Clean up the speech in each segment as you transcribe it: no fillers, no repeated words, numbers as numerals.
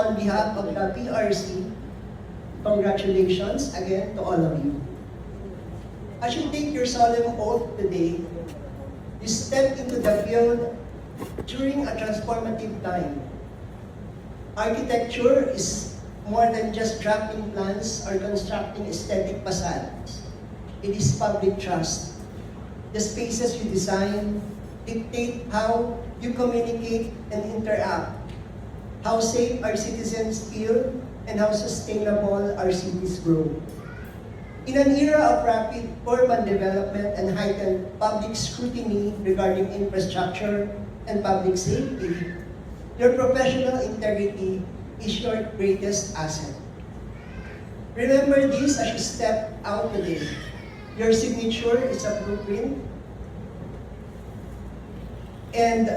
on behalf of the PRC, congratulations again to all of you. As you take your solemn oath today, you step into the field during a transformative time. Architecture is more than just drafting plans or constructing aesthetic facades. It is public trust. The spaces you design dictate how you communicate and interact, how safe our citizens feel, and how sustainable our cities grow. In an era of rapid urban development and heightened public scrutiny regarding infrastructure and public safety, your professional integrity is your greatest asset. Remember this as you step out today. Your signature is a blueprint, and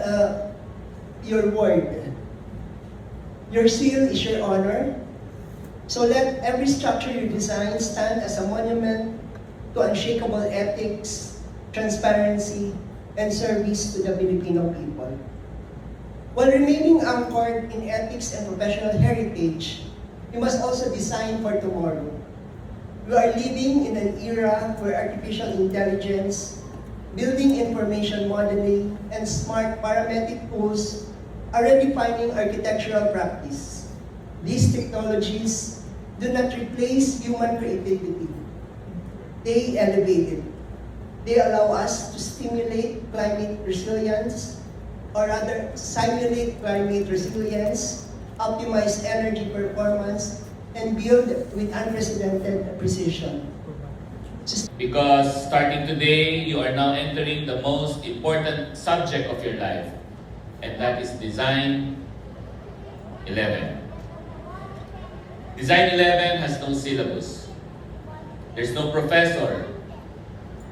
your word. Your seal is your honor. So let every structure you design stand as a monument to unshakable ethics, transparency, and service to the Filipino people. While remaining anchored in ethics and professional heritage, you must also design for tomorrow. We are living in an era where artificial intelligence, building information modeling, and smart parametric tools are redefining architectural practice. These technologies do not replace human creativity. They elevate it. They allow us to stimulate climate resilience, or rather simulate climate resilience, optimize energy performance, and build with unprecedented precision. Because starting today, you are now entering the most important subject of your life, and that is Design 11. Design 11 has no syllabus. There's no professor,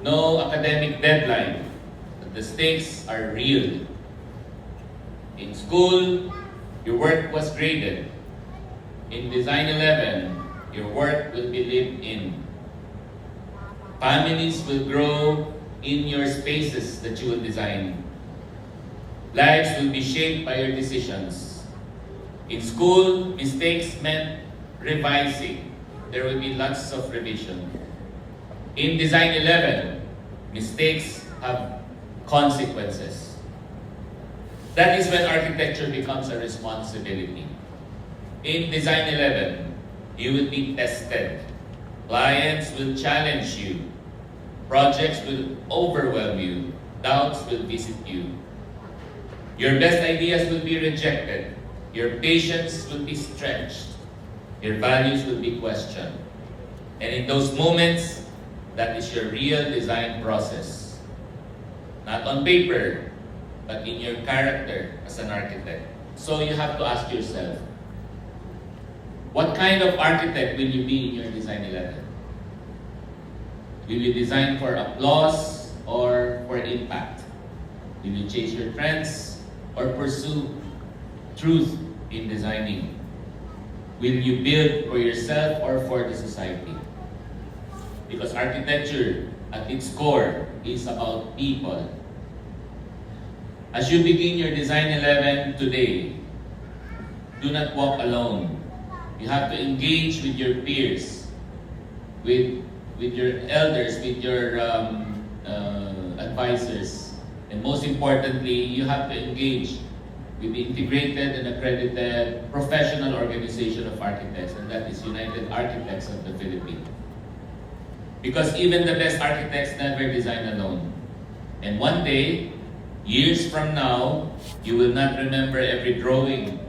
no academic deadline, but the stakes are real. In school, your work was graded. In Design 11, your work will be lived in. Families will grow in your spaces that you will design. Lives will be shaped by your decisions. In school, mistakes meant revising. There will be lots of revision. In Design 11, mistakes have consequences. That is when architecture becomes a responsibility. In Design 11, you will be tested. Clients will challenge you. Projects will overwhelm you. Doubts will visit you. Your best ideas will be rejected. Your patience will be stretched. Your values will be questioned. And in those moments, that is your real design process. Not on paper, but in your character as an architect. So you have to ask yourself, what kind of architect will you be in your Design 11? Will you design for applause or for impact? Will you chase your trends or pursue truth in designing? Will you build for yourself or for the society? Because architecture at its core is about people. As you begin your Design 11 today, do not walk alone. You have to engage with your peers, with your elders, with your advisors. And most importantly, you have to engage with the integrated and accredited professional organization of architects, and that is United Architects of the Philippines. Because even the best architects never design alone. And one day, years from now, you will not remember every drawing,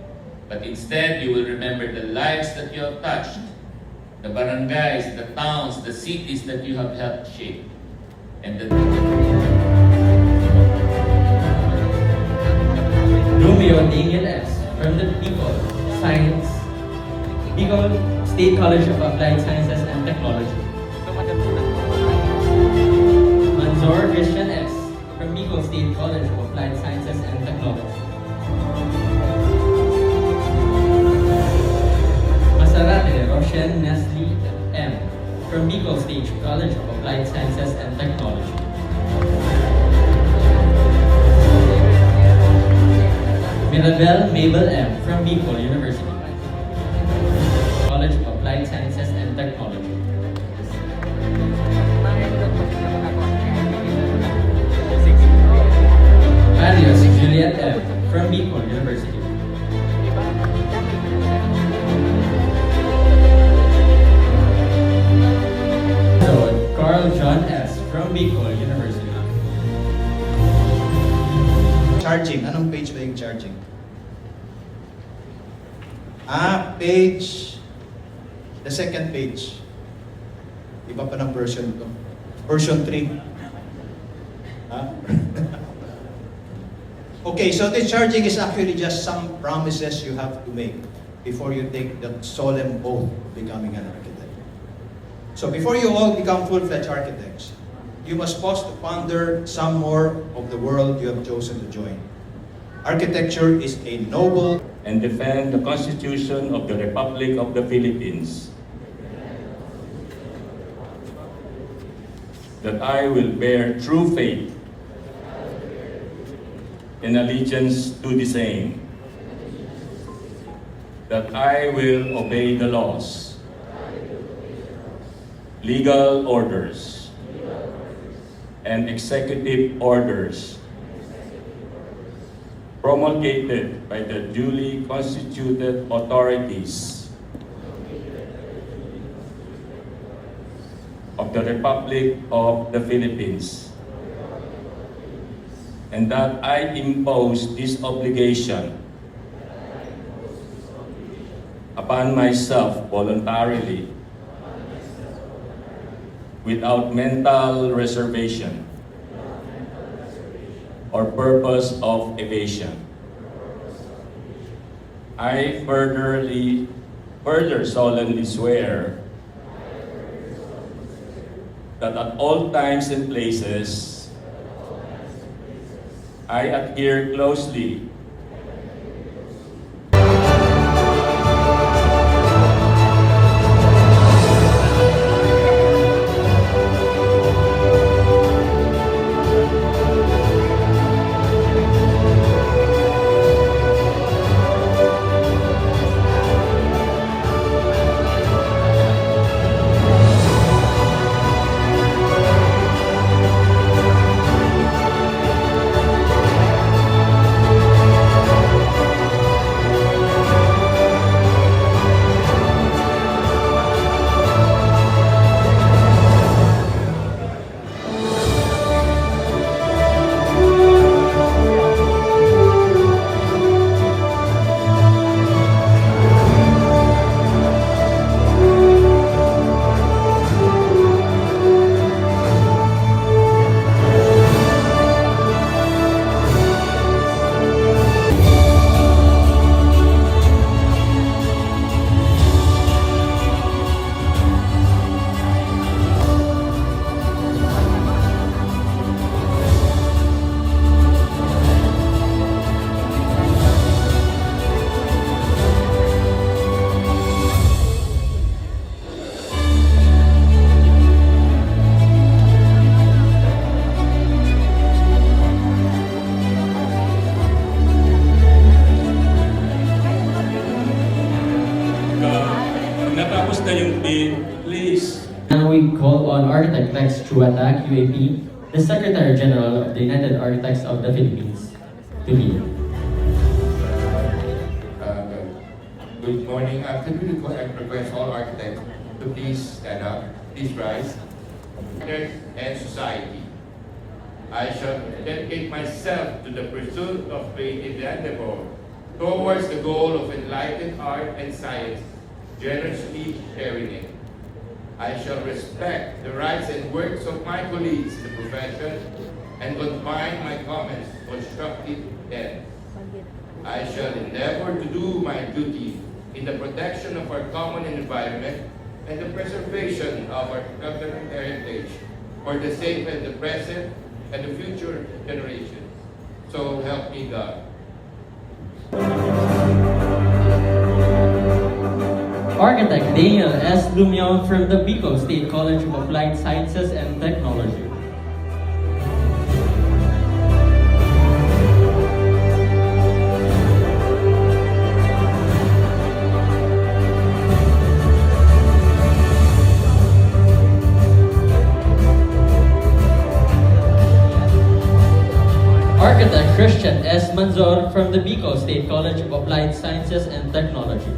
but instead you will remember the lives that you have touched, the barangays, the towns, the cities that you have helped shape. And Romeo Daniel S. from the Bicol State College of Applied Sciences and Technology. Manzor Christian S. from Bicol State College of Applied Sciences and Technology. Masarate Rochelle Nestle M. from Bicol State College of Applied Sciences and Technology. Mirabel Mabel M. from Bicol University. charging. Anong page ba yung charging? Page... The second page. Iba pa ng version to. Version 3. Okay, so the charging is actually just some promises you have to make before you take the solemn oath of becoming an architect. So before you all become full-fledged architects, you must pause to ponder some more of the world you have chosen to join. Architecture is a noble and defend the Constitution of the Republic of the Philippines, that I will bear true faith and allegiance to the same, that I will obey the laws, legal orders, and executive orders promulgated by the duly constituted authorities of the Republic of the Philippines, and that I impose this obligation upon myself voluntarily, without mental reservation or purpose of evasion. I further solemnly swear that at all times and places I adhere closely natapos na yung bid, please. Now we call on Architect Lex Chuata, QAP, the Secretary General of the United Architects of the Philippines, to lead. Good morning. Could we request all architects to please stand up, please rise. And society. I shall dedicate myself to the pursuit of creative endeavor towards the goal of enlightened art and science, generously sharing it. I shall respect the rights and works of my colleagues in the profession and confine my comments to constructive ends. I shall endeavor to do my duty in the protection of our common environment and the preservation of our cultural heritage for the sake of the present and the future generations. So help me God. Architect Daniel S. Lumion from the Bicol State College of Applied Sciences and Technology. Architect Christian S. Manzor from the Bicol State College of Applied Sciences and Technology.